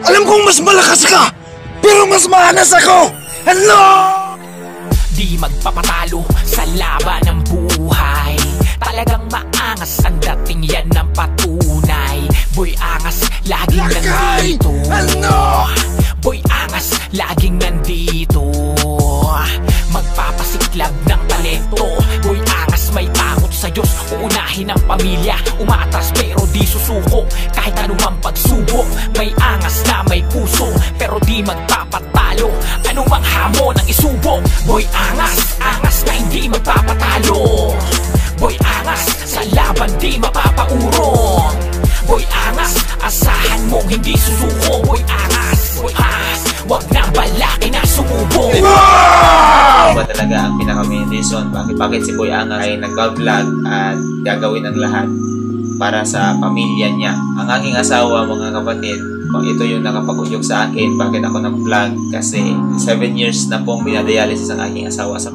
Alam kong mas malakas ka, pero mas maangas ako! Ano? Di magpapatalo sa laban ng buhay. Talagang maangas ang dating yan ng patunay. Boy Angas, laging nandito. Ano? Boy Angas, laging nandito. Magpapasiklab ng talento. Boy Angas, may takot sa Diyos. Uunahin ang pamilya, umatras pero di susuko. Kahit anumang pagsubok, may angas na may puso, pero di magpapatalo. Anumang hamon ang isubok. Boy Angas, angas na hindi magpapatalo. Boy Angas, sa laban di mapapaurong. Boy Angas, asahan mong hindi susuko. Boy Angas, wag nang balaki na sumubok. Ano ba talaga ang pinaka-main reason bakit si Boy Angas ay nagba-vlog at gagawin ang lahat para sa pamilya niya? Ang aking asawa, mga kapatid, ito yung nakapag-udyok sa akin bakit ako nag-vlog, kasi 7 years na pong binadialysis ang aking asawa sa